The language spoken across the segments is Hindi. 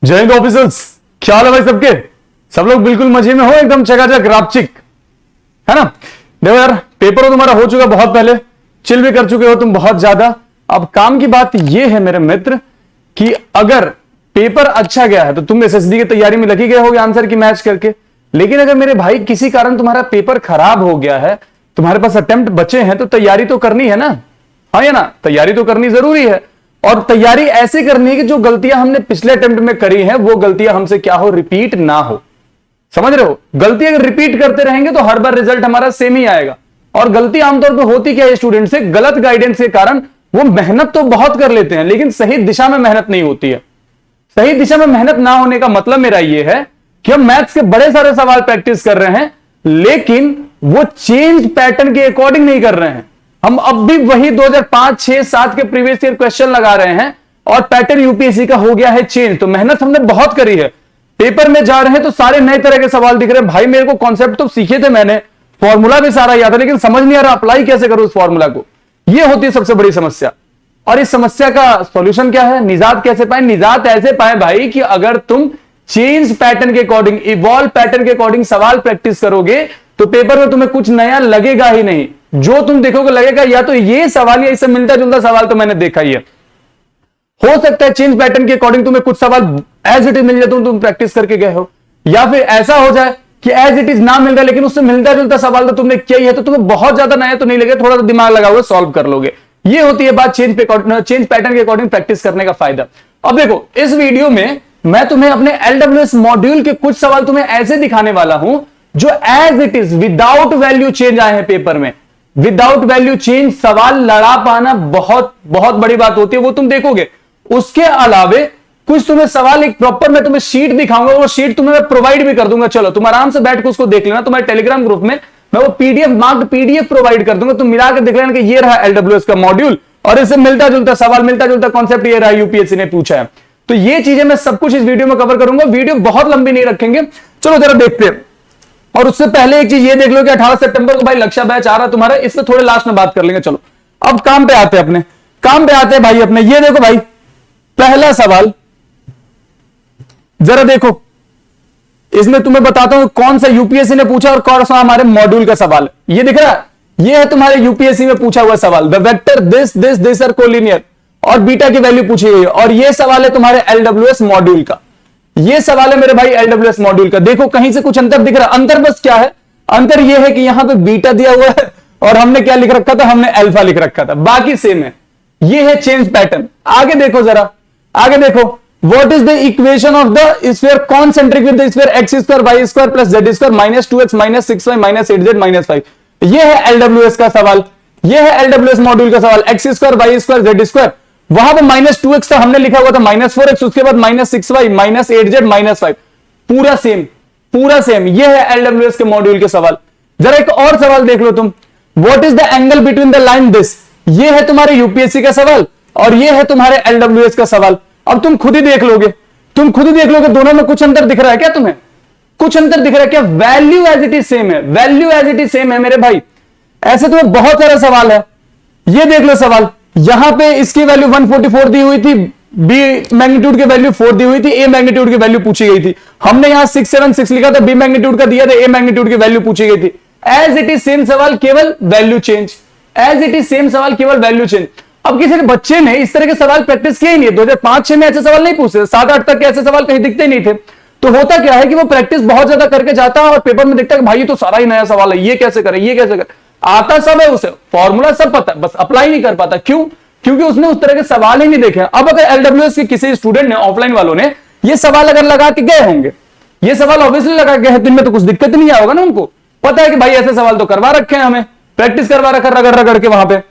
जय हिंद ऑफिसर्स, क्या हाल है भाई सबके। सब लोग बिल्कुल मजे में हो, एकदम चकाचक रापचिक, है ना। देखो यार, पेपर तुम्हारा हो चुका बहुत पहले, चिल भी कर चुके हो तुम बहुत ज्यादा। अब काम की बात यह है मेरे मित्र कि अगर पेपर अच्छा गया है तो तुम एसएसबी की तैयारी में लगे गए होगे आंसर की मैच करके। लेकिन अगर मेरे भाई किसी कारण तुम्हारा पेपर खराब हो गया है, तुम्हारे पास अटेम्प्ट बचे हैं, तो तैयारी तो करनी है ना। हाँ या ना, तैयारी तो करनी जरूरी है। और तैयारी ऐसे करनी है कि जो गलतियां हमने पिछले अटेम्प्ट में करी हैं वो गलतियां हमसे क्या हो, रिपीट ना हो। समझ रहे हो, गलती अगर रिपीट करते रहेंगे तो हर बार रिजल्ट हमारा सेम ही आएगा। और गलती आमतौर पर होती क्या है स्टूडेंट से, गलत गाइडेंस के कारण वो मेहनत तो बहुत कर लेते हैं लेकिन सही दिशा में मेहनत नहीं होती है। सही दिशा में मेहनत ना होने का मतलब मेरा यह है कि हम मैथ्स के बड़े सारे सवाल प्रैक्टिस कर रहे हैं लेकिन वो चेंज पैटर्न के अकॉर्डिंग नहीं कर रहे हैं। हम अब भी वही 2005, 6, 7 के प्रीवियस ईयर क्वेश्चन लगा रहे हैं और पैटर्न यूपीएससी का हो गया है चेंज। तो मेहनत हमने बहुत करी है, पेपर में जा रहे हैं तो सारे नए तरह के सवाल दिख रहे हैं। भाई मेरे को कॉन्सेप्ट तो सीखे थे मैंने, फॉर्मूला भी सारा याद है, लेकिन समझ नहीं आ रहा अप्लाई कैसे करूं उस फॉर्मूला को। यह होती है सबसे बड़ी समस्या। और इस समस्या का सॉल्यूशन क्या है, निजात कैसे पाए? निजात ऐसे पाए भाई कि अगर तुम चेंज पैटर्न के अकॉर्डिंग, इवॉल्व पैटर्न के अकॉर्डिंग सवाल प्रैक्टिस करोगे तो पेपर में तुम्हें कुछ नया लगेगा ही नहीं। जो तुम देखोगे लगेगा या तो ये सवाल या इससे मिलता जुलता सवाल तो मैंने देखा ही है। हो सकता है चेंज पैटर्न के अकॉर्डिंग तुम्हें कुछ सवाल एज इट इज मिल जाए, तुम प्रैक्टिस करके गए हो, या फिर ऐसा हो जाए कि एज इट इज ना मिल रहा लेकिन उससे मिलता जुलता सवाल तो तुमने किया ही है, तो तुम्हें बहुत ज्यादा नया तो नहीं लगे, थोड़ा सा दिमाग लगाओगे सॉल्व कर लोगे। ये होती है बात चेंज पैटर्न के अकॉर्डिंग प्रैक्टिस करने का फायदा। अब देखो इस वीडियो में मैं तुम्हें अपने एलडब्ल्यूएस मॉड्यूल के कुछ सवाल तुम्हें ऐसे दिखाने वाला हूं जो as it is without value change आए हैं पेपर में। विदाउट वैल्यू चेंज सवाल लड़ा पाना बहुत बहुत बड़ी बात होती है, वो तुम देखोगे। उसके अलावे कुछ तुम्हें सवाल एक प्रॉपर मैं तुम्हें शीट दिखाऊंगा, वो शीट तुम्हें मैं प्रोवाइड भी कर दूंगा। चलो तुम आराम से बैठ के उसको देख लेना, तुम्हारे टेलीग्राम ग्रुप में मैं वो पीडीएफ मार्क्ड पीडीएफ प्रोवाइड कर दूंगा, तुम मिला के देख लेना कि ये रहा एलडब्ल्यूएस का मॉड्यूल और इससे मिलता जुलता सवाल, मिलता जुलता कॉन्सेप्ट ये रहा यूपीएससी ने पूछा है। तो ये चीजें मैं सब कुछ इस वीडियो में कवर करूंगा, वीडियो बहुत लंबी नहीं रखेंगे। चलो जरा देखते हैं। और उससे पहले एक चीज ये देख लो कि 18 सितंबर को भाई लक्ष्य बैच आ रहा है तुम्हारा, इससे थोड़े लास्ट में बात कर लेंगे। चलो अब काम पे आते हैं, अपने काम पे आते हैं भाई अपने। ये देखो भाई पहला सवाल जरा देखो, इसमें तुम्हें बताता हूं कौन सा यूपीएससी ने पूछा और कौन सा हमारे मॉड्यूल का सवाल है। ये दिख रहा है, ये है तुम्हारे यूपीएससी में पूछा हुआ सवाल। The vector this this this are collinear और बीटा की वैल्यू पूछी गई है। और ये सवाल है तुम्हारे एलडब्ल्यूएस मॉड्यूल का। ये सवाल है मेरे भाई एलडब्ल्यूएस मॉड्यूल का। देखो कहीं से कुछ अंतर दिख रहा है? अंतर बस क्या है, अंतर यह है कि यहां पे बीटा दिया हुआ है और हमने क्या लिख रखा था, हमने अल्फा लिख रखा था, बाकी सेम है। ये है चेंज पैटर्न। आगे देखो जरा, आगे देखो, what is the equation of the sphere concentric with the sphere x square y square plus z square minus 2x minus 6y minus 8z minus 5। ये है एलडब्ल्यूएस का सवाल, ये है एलडब्ल्यूएस मॉड्यूल का सवाल। X square y square z square, वहां पर माइनस 2x था, हमने लिखा हुआ था माइनस 4x, उसके बाद minus 6y minus 8z minus 5, पूरा सेम, पूरा सेम। ये है एलडब्ल्यूएस के मॉड्यूल के सवाल। जरा एक और सवाल देख लो तुम, what is the angle between the line this. ये है तुम्हारे यूपीएससी का सवाल और ये है तुम्हारे एलडब्ल्यूएस का सवाल। अब तुम खुद ही देख लोगे, तुम खुद ही देख लोगे दोनों में कुछ अंतर दिख रहा है क्या तुम्हें? कुछ अंतर दिख रहा है क्या? Value as it is same है, value as it is same है मेरे भाई। ऐसे तुम्हें बहुत सारा सवाल है। ये देख लो सवाल, यहां पे इसकी वैल्यू 144 दी हुई थी, बी मैग्नीट्यूड की वैल्यू 4 दी हुई थी, ए मैग्नीट्यूड की वैल्यू पूछी गई थी। हमने यहां 676 लिखा था, बी मैग्नीट्यूड का दिया था, ए मैग्नीट्यूड की वैल्यू पूछी गई थी। एज इट इज सेम सवाल, केवल value change. As it is same सवाल, केवल वैल्यू चेंज। अब किसी बच्चे ने इस तरह के सवाल प्रैक्टिस किए ही नहीं, 2005-6 में ऐसे सवाल नहीं पूछते, 7-8 तक के ऐसे सवाल कहीं दिखते नहीं थे। तो होता क्या है कि वो प्रैक्टिस बहुत ज्यादा करके जाता है और पेपर में दिखता है कि भाई ये तो सारा ही नया सवाल है, ये कैसे करे, ये कैसे करे। आता सब है उसे, फॉर्मूला सब पता है, बस अप्लाई नहीं कर पाता। क्यों? क्योंकि उसने उस तरह के सवाल ही नहीं देखे। अब अगर एलडब्ल्यूएस के किसी स्टूडेंट ने, ऑफलाइन वालों ने ये सवाल अगर लगा के गए होंगे, ये सवाल ऑब्वियसली लगा के गए, तो इनमें तो कुछ दिक्कत नहीं आया होगा ना। उनको पता है कि भाई ऐसे सवाल तो करवा रखे हैं, हमें प्रैक्टिस करवा रखा रगड़ रगड़ के वहां पे।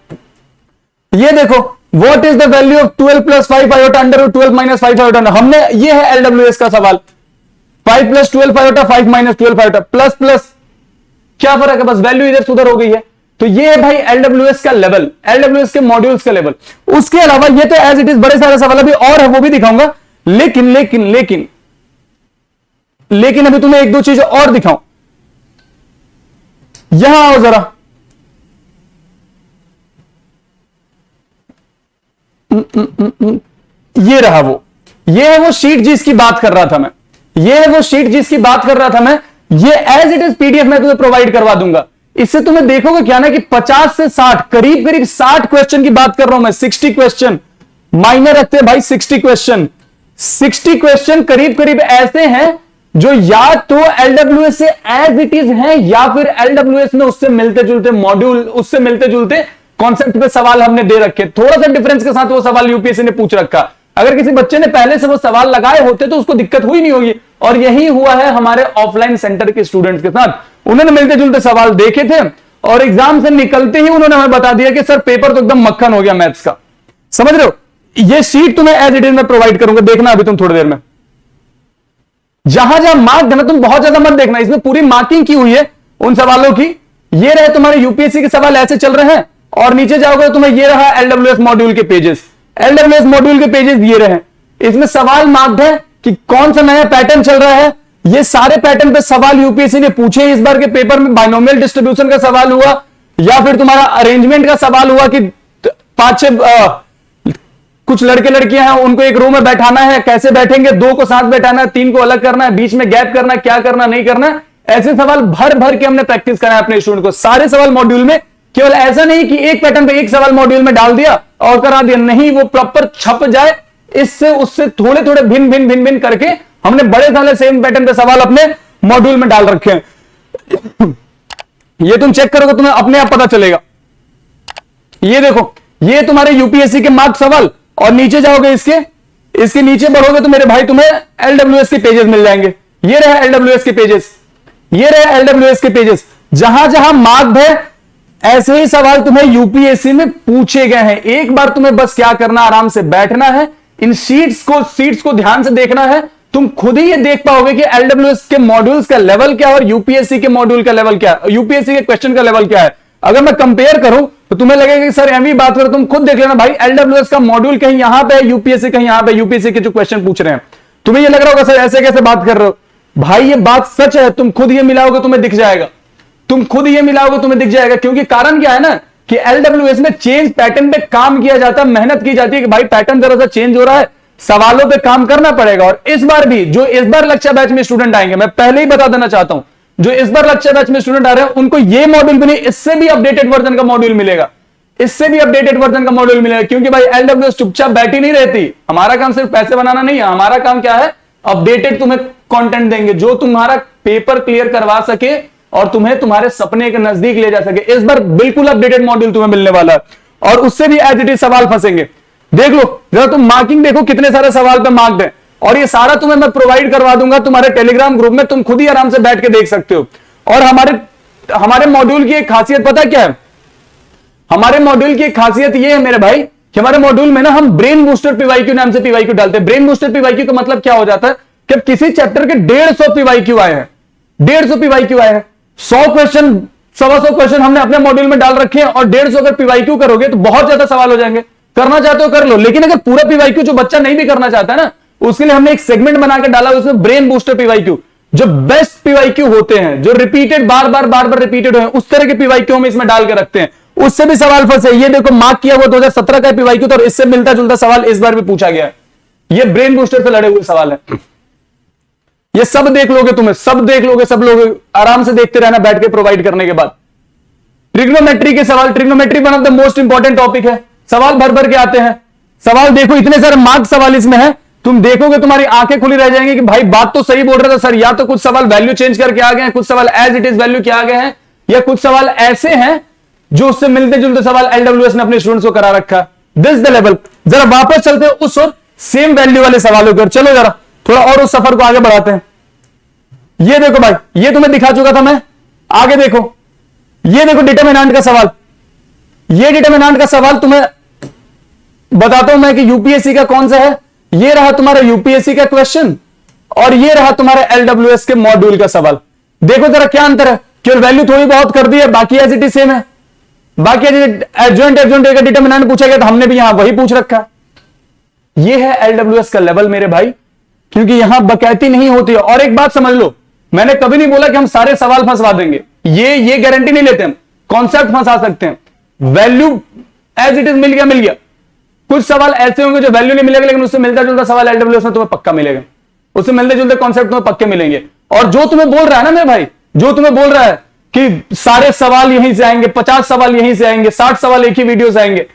ये देखो, what is the value of 12 plus 5 iota under root 12 minus 5 iota. हमने, ये है एलडब्ल्यूएस का सवाल, 5 plus 12 iota 5 minus 12 iota, plus plus क्या फर्क है, बस वैल्यू इधर सुधर हो गई है। तो ये है भाई एलडब्ल्यूएस का लेवल, एलडब्ल्यूएस के मॉड्यूल्स का लेवल। उसके अलावा ये तो एज इट इज बड़े सारे सवाल अभी और है, वो भी दिखाऊंगा। लेकिन लेकिन लेकिन लेकिन अभी तुम्हें एक दो चीजें और दिखाऊं। यहां आओ जरा, ये रहा वो, ये है वो शीट जिसकी बात कर रहा था मैं, ये है वो शीट जिसकी बात कर रहा था मैं। ये एज इट इज पीडीएफ मैं तुम्हें प्रोवाइड करवा दूंगा। इससे तुम्हें देखोगे क्या ना कि 50 से 60 करीब करीब 60 क्वेश्चन की बात कर रहा हूं मैं। 60 क्वेश्चन माइनर रखते हैं भाई, 60 क्वेश्चन, 60 क्वेश्चन करीब करीब ऐसे हैं जो या तो एलडब्ल्यूएस से एज इट इज हैं या फिर एलडब्ल्यूएस में उससे मिलते जुलते मॉड्यूल, उससे मिलते जुलते कॉन्सेप्ट पे सवाल हमने दे रखे, थोड़ा सा डिफरेंस के साथ वो सवाल यूपीएससी ने पूछ रखा। अगर किसी बच्चे ने पहले से वो सवाल लगाए होते तो उसको दिक्कत हुई नहीं होगी। और यही हुआ है हमारे ऑफलाइन सेंटर के स्टूडेंट्स के साथ। उन्होंने मिलते जुलते सवाल देखे थे और एग्जाम से निकलते ही उन्होंने हमें बता दिया कि सर पेपर तो एकदम मक्खन हो गया मैथ्स का। समझ रहे हो? ये शीट तुम्हें एज इट इज में प्रोवाइड करूंगा, देखना अभी तुम थोड़ी देर में। जहां जहां मार्क देना, तुम बहुत ज्यादा मत देखना, इसमें पूरी मार्किंग की हुई है उन सवालों की। ये रहे तुम्हारे यूपीएससी के सवाल ऐसे चल रहे हैं और नीचे जाओगे तुम्हें ये रहा एलडब्ल्यूएस मॉड्यूल के पेजेस, एलडब्ल्यूएस मॉड्यूल के पेजेस ये रहे। इसमें सवाल मार्क्ड है कि कौन सा नया पैटर्न चल रहा है। ये सारे पैटर्न पे सवाल यूपीएससी ने पूछे इस बार के पेपर में। बाइनोमियल डिस्ट्रीब्यूशन का सवाल हुआ या फिर तुम्हारा अरेंजमेंट का सवाल हुआ कि 5-6 कुछ लड़के लड़कियां हैं उनको एक रो में बैठाना है, कैसे बैठेंगे, 2 को साथ बैठाना है, 3 को अलग करना है, बीच में गैप करना है, क्या करना नहीं करना है। ऐसे सवाल भर भर के हमने प्रैक्टिस कराया अपने स्टूडेंट को। सारे सवाल मॉड्यूल में, केवल ऐसा नहीं कि एक पैटर्न पे एक सवाल मॉड्यूल में डाल दिया और करा दिया, नहीं, वो प्रॉपर छप जाए। इससे उससे थोड़े थोड़े भिन्न भिन्न भिन्न भिन्न करके हमने बड़े सारे सेम पैटर्न पे सवाल अपने मॉड्यूल में डाल रखे हैं। ये तुम चेक करोगे तुम्हें अपने आप पता चलेगा। ये देखो, ये तुम्हारे यूपीएससी के मार्क सवाल, और नीचे जाओगे इसके नीचे बढ़ोगे तो मेरे भाई तुम्हें एलडब्ल्यूएस के पेजेस मिल जाएंगे। ये रहे एलडब्ल्यूएस के पेजेस, ये रहे एलडब्ल्यूएस के पेजेस। जहां जहां मार्क्ड है ऐसे ही सवाल तुम्हें यूपीएससी में पूछे गए हैं। एक बार तुम्हें बस क्या करना, आराम से बैठना है, इन सीट्स को ध्यान से देखना है। तुम खुद ही ये देख पाओगे कि एलडब्ल्यूएस के मॉड्यूल्स का लेवल क्या है और यूपीएससी के मॉड्यूल का लेवल क्या है, यूपीएससी के क्वेश्चन का लेवल क्या है। अगर मैं कंपेयर करूं तो तुम्हें लगेगा कि सर एमवी बात करो, तुम खुद देख लेना भाई, एलडब्ल्यूएस का मॉड्यूल कहीं यहां पे है, यूपीएससी कहीं यहां पे, यूपीएससी के जो क्वेश्चन पूछ रहे हैं। तुम्हें ये लग रहा होगा सर ऐसे कैसे बात कर रहे हो, भाई ये बात सच है। तुम खुद ये मिलाओगे तुम्हें दिख जाएगा, तुम खुद ये मिलाओगे तुम्हें दिख जाएगा। क्योंकि कारण क्या है ना कि एलडब्ल्यूएस में चेंज पैटर्न पे काम किया जाता है, मेहनत की जाती है कि भाई पैटर्न जरा सा चेंज हो रहा है, सवालों पे काम करना पड़ेगा। और इस बार भी जो इस बार लक्ष्य बैच में स्टूडेंट आएंगे, मैं पहले ही बता देना चाहता हूं, जो इस बार लक्ष्य बैच में स्टूडेंट आ रहे हैं उनको ये मॉड्यूल भी नहीं, इससे भी अपडेटेड वर्जन का मॉड्यूल मिलेगा, इससे भी अपडेटेड वर्जन का मॉड्यूल मिलेगा। क्योंकि भाई एलडब्ल्यूएस चुपचाप बैठी नहीं रहती। हमारा काम सिर्फ पैसे बनाना नहीं है, हमारा काम क्या है, अपडेटेड तुम्हें कंटेंट देंगे जो तुम्हारा पेपर क्लियर करवा सके और तुम्हें तुम्हारे सपने के नजदीक ले जा सके। इस बार बिल्कुल अपडेटेड मॉड्यूल तुम्हें मिलने वाला है और उससे भी एज इट इज सवाल फंसेंगे। देख लो जरा, तुम मार्किंग देखो कितने सारे सवाल पे मार्क्ड है, और ये सारा तुम्हें मैं प्रोवाइड करवा दूंगा तुम्हारे टेलीग्राम ग्रुप में, तुम खुद ही आराम से बैठ के देख सकते हो। और हमारे मॉड्यूल की एक खासियत पता क्या है, हमारे मॉड्यूल की एक खासियत ये है मेरे भाई कि हमारे मॉड्यूल में ना हम ब्रेन बूस्टर पीवाईक्यू नाम से पीवाईक्यू डालते हैं। ब्रेन बूस्टर पीवाईक्यू का मतलब क्या हो जाता है कि किसी चैप्टर के 150 पीवाईक्यू आए हैं, 150 पीवाईक्यू आए हैं, 100 क्वेश्चन 125 क्वेश्चन हमने अपने मॉड्यूल में डाल रखे हैं, और 150 अगर पीवाईक्यू करोगे तो बहुत ज्यादा सवाल हो जाएंगे। करना चाहते हो कर लो, लेकिन अगर पूरा पीवाईक्यू जो बच्चा नहीं भी करना चाहता है ना, उसके लिए हमने एक सेगमेंट बना के डाला, उसमें ब्रेन बूस्टर पीवाईक्यू, जो बेस्ट पीवाईक्यू होते हैं, जो रिपीटेड बार बार रिपीटेड हुए, उस तरह के पीवाईक्यू हम इसमें डाल के रखते हैं। उससे भी सवाल फंसे। ये देखो मार्क किया हुआ 2017 का पीवाईक्यू, तो इससे मिलता जुलता सवाल इस बार भी पूछा गया है। ये ब्रेन बूस्टर से लड़े हुए सवाल है। ये सब देख लोगे, तुम्हें सब देख लोगे, सब लोग आराम से देखते रहना बैठ के प्रोवाइड करने के बाद। ट्रिग्नोमेट्री के सवाल, trigonometry one of the most important topic है, सवाल भर भर के आते हैं। सवाल देखो इतने सारे मार्क सवाल इसमें है, तुम देखोगे तुम्हारी आंखें खुली रह जाएंगी कि भाई बात तो सही बोल रहे थे सर, या तो कुछ सवाल वैल्यू चेंज करके आ गए हैं, कुछ सवाल एज इट इज वैल्यू के आ गए हैं, या कुछ सवाल ऐसे हैं जो उससे मिलते जुलते सवाल एलडब्ल्यूएस ने अपने स्टूडेंट्स को करा रखा। This the level. जरा वापस चलते हैं उस और सेम वैल्यू वाले सवालों की ओर। चलो जरा थोड़ा और उस सफर को आगे बढ़ाते हैं। ये देखो भाई, ये तुम्हें दिखा चुका था मैं, आगे देखो, ये देखो डिटरमिनेंट का सवाल। ये डिटरमिनेंट का सवाल तुम्हें बताता हूं मैं कि यूपीएससी का कौन सा है। ये रहा तुम्हारा यूपीएससी का क्वेश्चन और ये रहा तुम्हारे एलडब्ल्यूएस के मॉड्यूल का सवाल। देखो जरा क्या अंतर है, केवल वैल्यू थोड़ी बहुत कर दी है, बाकी एज इट इज सेम है। बाकी एडजॉइंट का डिटरमिनेंट पूछा गया तो हमने भी यहां वही पूछ रखा। ये है एलडब्ल्यूएस का लेवल मेरे भाई, क्योंकि यहां बकैती नहीं होती है। और एक बात समझ लो, मैंने कभी नहीं बोला कि हम सारे सवाल फंसवा देंगे, ये गारंटी नहीं लेते हम। कॉन्सेप्ट फंसा सकते हैं, वैल्यू एज इट इज मिल गया, कुछ सवाल ऐसे होंगे जो वैल्यू नहीं मिलेगा, लेकिन उससे मिलता जुलता सवाल एलडब्ल्यूएस में तुम्हें पक्का मिलेगा, उससे मिलते जुलते कॉन्सेप्ट तुम्हें पक्के मिलेंगे। और जो तुम्हें बोल रहा है ना मेरे भाई, जो तुम्हें बोल रहा है कि सारे सवाल यहीं से आएंगे, 50 सवाल यहीं से आएंगे, 60 सवाल एक ही वीडियो से आएंगे,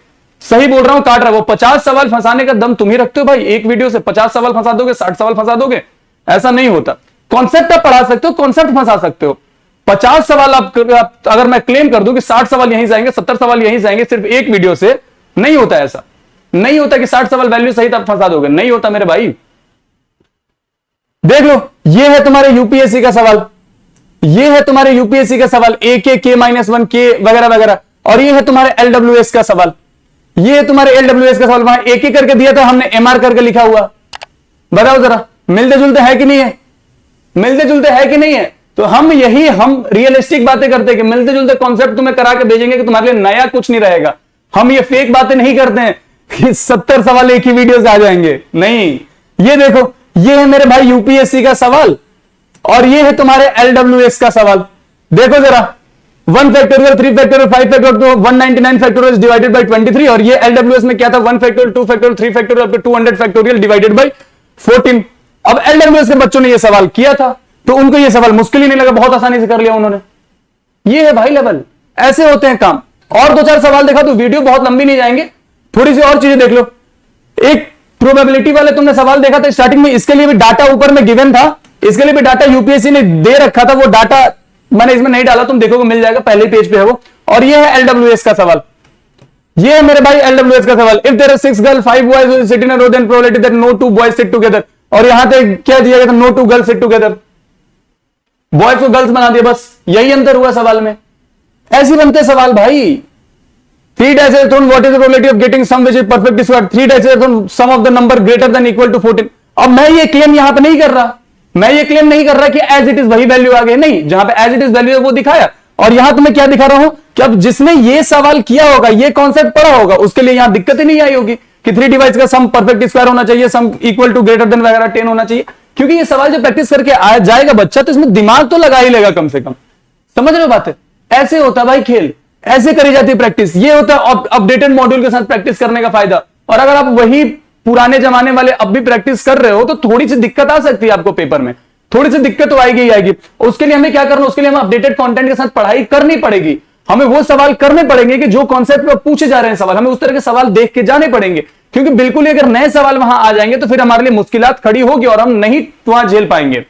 सही बोल रहा हूं, काट रहा है वो। 50 सवाल फंसाने का दम तुम ही रखते हो भाई, एक वीडियो से 50 सवाल फंसा दोगे, 60 सवाल फंसा दोगे, ऐसा नहीं होता। कॉन्सेप्ट आप पढ़ा सकते हो, कॉन्सेप्ट फंसा सकते हो। 50 सवाल आप अगर मैं क्लेम कर दूं कि 60 सवाल यहीं से आएंगे, 70 सवाल यहीं से आएंगे सिर्फ एक वीडियो से, नहीं होता ऐसा, नहीं होता कि 60 सवाल वैल्यू सही तब फंसा दोगे, नहीं होता मेरे भाई। देख लो, ये है तुम्हारे यूपीएससी का सवाल, ये है तुम्हारे यूपीएससी का सवाल, ए के -1 के वगैरह वगैरह, और ये है तुम्हारे एलडब्ल्यूएस का सवाल, ये है तुम्हारे एलडब्ल्यूएस का सवाल। वहां एक करके दिया था, हमने एमआर करके लिखा हुआ। बताओ जरा, मिलते जुलते है कि नहीं है? मिलते जुलते है कि नहीं है? तो हम रियलिस्टिक बातें करते हैं कि मिलते जुलते कॉन्सेप्ट तुम्हें करा के भेजेंगे कि तुम्हारे लिए नया कुछ नहीं रहेगा। हम ये फेक बातें नहीं करते हैं कि 70 सवाल एक ही वीडियो से आ जाएंगे, नहीं। ये देखो, ये है मेरे भाई यूपीएससी का सवाल, और ये है तुम्हारे एलडब्ल्यूएस का सवाल। देखो जरा, 1 factorial, 3 factorial, 5 factorial, 199 factorial divided by 23, और ये एलडब्ल्यूएस में क्या था, 1 factorial, 2 factorial, 3 factorial, 200 factorial divided by 14। अब एलडब्ल्यूएस के बच्चों ने ये सवाल किया था, तो उनको ये सवाल मुश्किल ही नहीं लगा, बहुत आसानी से कर लिया उन्होंने। ये है भाई लेवल, ऐसे होते हैं काम। और 2-4 सवाल देखा तो वीडियो बहुत लंबी नहीं जाएंगे, थोड़ी सी और चीजें देख लो। एक प्रोबेबिलिटी वाले तुमने सवाल देखा था स्टार्टिंग में, इसके लिए भी डाटा ऊपर में गिवन था, इसके लिए भी डाटा यूपीएससी ने दे रखा था, वो डाटा मैंने इसमें नहीं डाला, तुम देखोगे मिल जाएगा, पहले पेज पे है वो। और ये है एलडब्ल्यूएस का सवाल, ये है मेरे भाई एलडब्ल्यूएस का सवाल। If there are 6 girl 5 boys sit in a row then probability that no 2 boys sit together. और यहां पे क्या दिया गया था, no 2 girls sit together, boys को गर्ल्स बना दिया, बस यही अंतर हुआ सवाल में। ऐसे बनते सवाल भाई। 3 dice thrown, what is the probability of getting sum which is perfect square, 3 dice thrown sum of the number greater than equal to 14। अब मैं ये क्लेम यहां पे नहीं कर रहा, मैं ये क्लेम नहीं कर रहा कि एज इट इज वही वैल्यू आ गई, नहीं, जहां पे एज इट इज वैल्यू है वो दिखाया। और यहां तो मैं क्या दिखा रहा हूं कि अब जिसने ये सवाल किया होगा, ये कॉन्सेप्ट पढ़ा होगा, उसके लिए यहां दिक्कत ही नहीं आई होगी कि 3 डिवाइस का सम परफेक्ट स्क्वायर होना चाहिए, sum equal to greater than वगैरह 10 होना चाहिए। क्योंकि ये सवाल जो प्रैक्टिस करके आ जाएगा बच्चा, तो इसमें दिमाग तो लगा ही लेगा कम से कम। समझ रहे हो बात है? ऐसे होता भाई खेल, ऐसे करी जाती है प्रैक्टिस। ये होता है अपडेटेड मॉड्यूल के साथ प्रैक्टिस करने का फायदा। और अगर आप वही पुराने जमाने वाले अब भी प्रैक्टिस कर रहे हो, तो थोड़ी सी दिक्कत आ सकती है आपको पेपर में, थोड़ी सी दिक्कत तो आएगी ही आएगी। उसके लिए हमें क्या करना, उसके लिए हमें अपडेटेड कंटेंट के साथ पढ़ाई करनी पड़ेगी। हमें वो सवाल करने पड़ेंगे कि जो कॉन्सेप्ट में पूछे जा रहे हैं सवाल, हमें उस तरह के सवाल देख के जाने पड़ेंगे। क्योंकि बिल्कुल ही अगर नए सवाल वहां आ जाएंगे तो फिर हमारे लिए मुश्किलात खड़ी होगी और हम नहीं वहां झेल पाएंगे।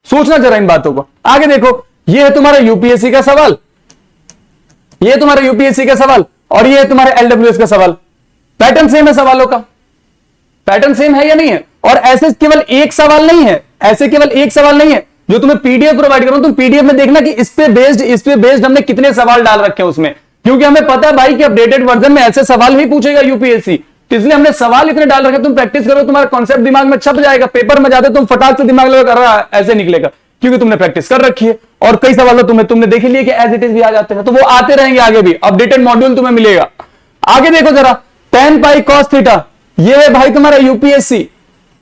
सोचना जरा इन बातों को। आगे देखो, ये है तुम्हारा यूपीएससी का सवाल, ये है तुम्हारा यूपीएससी का सवाल, और ये है तुम्हारे एलडब्ल्यूएस का सवाल। पैटर्न सेम है सवालों का, पैटर्न सेम है या नहीं है? और ऐसे केवल एक सवाल नहीं है, ऐसे केवल एक सवाल नहीं है जो तुम्हें पीडीएफ प्रोवाइड करूं, तुम पीडीएफ में देखना कि इस पे बेस्ड हमने कितने सवाल डाल रखे हैं उसमें। क्योंकि हमें पता है भाई कि अपडेटेड वर्जन में ऐसे सवाल ही पूछेगा यूपीएससी, तो इसलिए हमने सवाल इतने डाल रखे, तुम प्रैक्टिस करो, तुम्हारा कॉन्सेप्ट दिमाग में छप जाएगा। पेपर में जाते तुम फटाक से दिमाग लगा कर रहा ऐसे निकलेगा, क्योंकि तुमने प्रैक्टिस कर रखी है। और कई सवाल तुमने देख लिए कि एज इट इज भी आ जाते हैं, तो वो आते रहेंगे आगे भी, अपडेटेड मॉड्यूल तुम्हें मिलेगा। आगे देखो जरा, tan पाई cos थीटा, ये है भाई तुम्हारा यूपीएससी,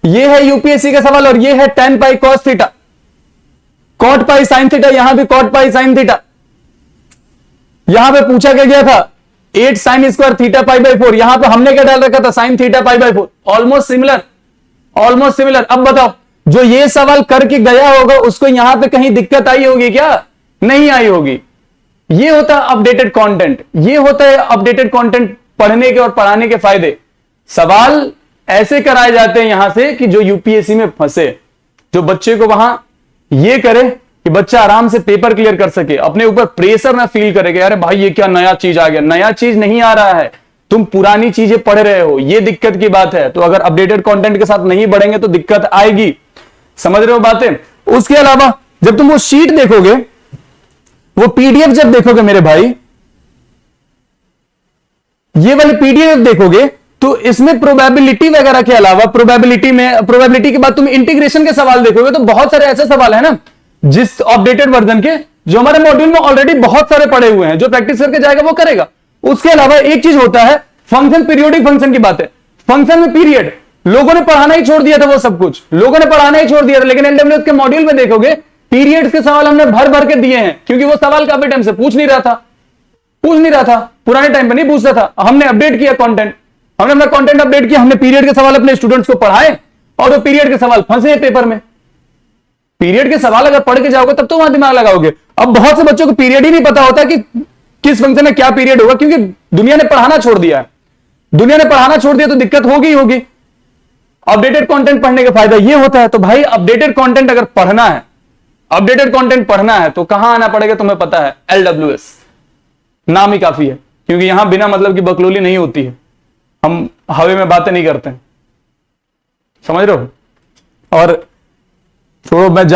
ये है यूपीएससी का सवाल, और ये है tan पाई cos थीटा। cot पाई sin थीटा, यहां भी cot पाई sin थीटा। यहां पे पूछा गया था 8 sin square theta pi by 4, यहां पे हमने क्या डाल रखा था, sin theta pi by 4। Almost similar, almost similar. अब बताओ, जो ये सवाल करके गया होगा उसको यहां पे कहीं दिक्कत आई होगी क्या? नहीं आई होगी। ये होता है अपडेटेड कंटेंट, ये होता है अपडेटेड कंटेंट पढ़ने के और पढ़ाने के फायदे। सवाल ऐसे कराए जाते हैं यहां से कि जो यूपीएससी में फंसे, जो बच्चे को वहां ये करे कि बच्चा आराम से पेपर क्लियर कर सके, अपने ऊपर प्रेशर ना फील करे कि अरे भाई ये क्या नया चीज आ गया। नया चीज नहीं आ रहा है, तुम पुरानी चीजें पढ़ रहे हो, ये दिक्कत की बात है। तो अगर अपडेटेड कंटेंट के साथ नहीं बढ़ेंगे तो दिक्कत आएगी। समझ रहे हो बातें? उसके अलावा जब तुम वो शीट देखोगे, वो पीडीएफ जब देखोगे मेरे भाई, ये वाले पीडीएफ देखोगे, तो इसमें प्रोबेबिलिटी वगैरह के अलावा प्रोबेबिलिटी के बाद तुम इंटीग्रेशन के सवाल देखोगे, तो बहुत सारे ऐसे सवाल है ना जिस अपडेटेड वर्जन के, जो हमारे मॉड्यूल में ऑलरेडी बहुत सारे पड़े हुए हैं, जो प्रैक्टिस करके जाएगा वो करेगा। उसके अलावा एक चीज होता है फंक्शन, पीरियोडिक फंक्शन की बात है। फंक्शन में पीरियड लोगों ने पढ़ाना ही छोड़ दिया था, वो सब कुछ लोगों ने पढ़ाना ही छोड़ दिया था। लेकिन एलडब्ल्यूएस के मॉड्यूल में देखोगे पीरियड्स के सवाल हमने भर भर के दिए हैं, क्योंकि वो सवाल काफी टाइम से पूछ नहीं रहा था, पुराने टाइम पे नहीं पूछता था। हमने अपडेट किया कंटेंट, हमने अपना कंटेंट अपडेट किया, हमने पीरियड के सवाल अपने स्टूडेंट्स को पढ़ाए और वो पीरियड के सवाल फंसे हैं पेपर में। पीरियड के सवाल अगर पढ़ के जाओगे तब तो वहां दिमाग लगाओगे। अब बहुत से बच्चों को पीरियड ही नहीं पता होता कि किस फंक्शन में क्या पीरियड होगा, क्योंकि दुनिया ने पढ़ाना छोड़ दिया है। दुनिया ने पढ़ाना छोड़ दिया तो दिक्कत होगी ही होगी। अपडेटेड कंटेंट पढ़ने का फायदा ये होता है। तो भाई अपडेटेड कंटेंट अगर पढ़ना है, अपडेटेड कंटेंट पढ़ना है तो कहां आना पड़ेगा तुम्हें पता है, LWS नाम ही काफी है, क्योंकि यहां बिना मतलब की बकलोली नहीं होती है, हम हवा में बातें नहीं करते, समझ रहे हो। और छोड़ो, मैं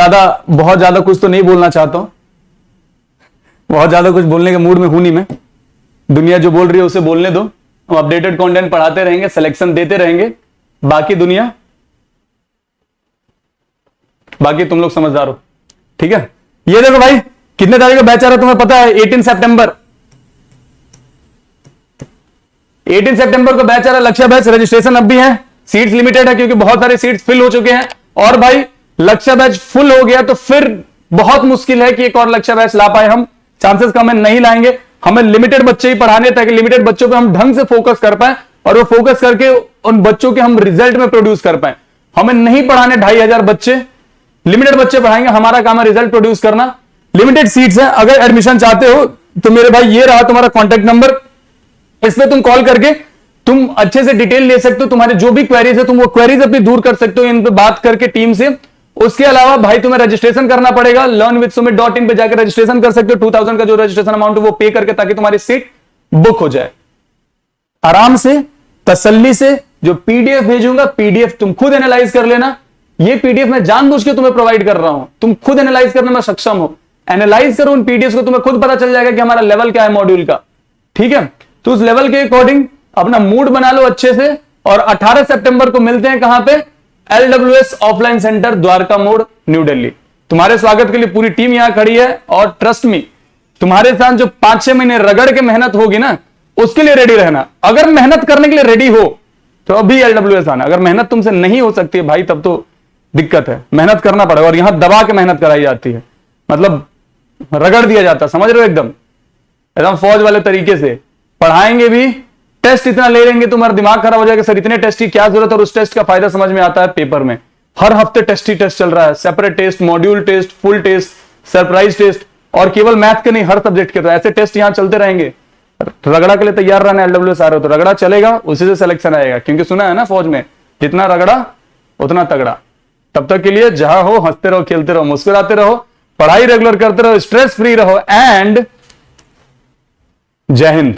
बहुत ज्यादा कुछ तो नहीं बोलना चाहता हूं, बहुत ज्यादा कुछ बोलने के मूड में हूं नहीं मैं। दुनिया जो बोल रही है उसे बोलने दो, हम अपडेटेड कंटेंट पढ़ाते रहेंगे, सिलेक्शन देते रहेंगे, बाकी तुम लोग समझदार हो, ठीक है। ये देखो भाई, कितने तारीख का बैच आ रहा है तुम्हें पता है, 18 सितंबर। 18 सितंबर को बैच आ रहा है, लक्ष्य बैच। रजिस्ट्रेशन अब भी है, सीट्स लिमिटेड है क्योंकि बहुत सारे सीट्स फिल हो चुके हैं। और भाई लक्ष्य बैच फुल हो गया तो फिर बहुत मुश्किल है कि एक और लक्ष्य बैच ला पाए हम, चांसेस कम है, नहीं लाएंगे। हमें लिमिटेड बच्चे ही पढ़ाने ताकि लिमिटेड बच्चों पे हम ढंग से फोकस कर पाए और वो फोकस करके उन बच्चों के हम रिजल्ट में प्रोड्यूस कर पाए। हमें नहीं पढ़ाने 2500 बच्चे, लिमिटेड बच्चे पढ़ाएंगे, हमारा काम है रिजल्ट प्रोड्यूस करना। लिमिटेड सीट्स है, अगर एडमिशन चाहते हो तो मेरे भाई ये रहा तुम्हारा कॉन्टेक्ट नंबर, इस पे तुम कॉल करके तुम अच्छे से डिटेल ले सकते हो, तुम्हारे जो भी क्वेरीज है तुम वो क्वेरीज अपनी दूर कर सकते हो इन पे बात करके टीम से। उसके अलावा भाई तुम्हें रजिस्ट्रेशन करना पड़ेगा, learnwithsumit.in पे जाकर रजिस्ट्रेशन कर सकते हो। 2000 का जो रजिस्ट्रेशन अमाउंट है वो पे करके, ताकि तुम्हारी सीट बुक हो जाए। आराम से तसल्ली से जो पीडीएफ भेजूंगा, पीडीएफ तुम खुद एनालाइज कर लेना। ये पीडीएफ मैं जानबूझ के तुम्हें प्रोवाइड कर रहा हूं, तुम खुद एनालाइज करने में सक्षम हो। एनालाइज करो उन पीडीएफ को, तुम्हें खुद पता चल जाएगा कि हमारा लेवल क्या है मॉड्यूल का, ठीक है। तो उस लेवल के अकॉर्डिंग अपना मूड बना लो अच्छे से। और 18 सितंबर को मिलते हैं कहां पे, LWS ऑफलाइन सेंटर, द्वारका मोड़, न्यू दिल्ली। तुम्हारे स्वागत के लिए पूरी टीम यहां खड़ी है और ट्रस्ट मी, तुम्हारे साथ जो 5-6 महीने रगड़ के मेहनत होगी ना, उसके लिए रेडी रहना। अगर मेहनत करने के लिए रेडी हो तो अभी LWS आना। अगर मेहनत तुमसे नहीं हो सकती है भाई तब तो दिक्कत है, मेहनत करना पड़ेगा। और यहां दबा के मेहनत कराई जाती है, मतलब रगड़ दिया जाता है, समझ रहे हो, एकदम एकदम फौज वाले तरीके से पढ़ाएंगे भी। टेस्ट इतना ले लेंगे तुम्हारा दिमाग खराब हो जाएगा, सर इतने टेस्ट की क्या जरूरत है। और उस टेस्ट का फायदा समझ में आता है पेपर में। हर हफ्ते टेस्ट ही टेस्ट चल रहा है, separate test, module test, full test, surprise test, और केवल मैथ के नहीं हर सब्जेक्ट के। तो ऐसे टेस्ट यहां चलते रहेंगे। रगड़ा के लिए तैयार रहना, LWS आ रहे हो तो रगड़ा चलेगा, उसी से सिलेक्शन आएगा। क्योंकि सुना है ना फौज में, जितना रगड़ा उतना तगड़ा। तब तक के लिए जहां हो हंसते रहो, खेलते रहो, मुस्कुराते रहो, पढ़ाई रेगुलर करते रहो, स्ट्रेस फ्री रहो, एंड जय हिंद।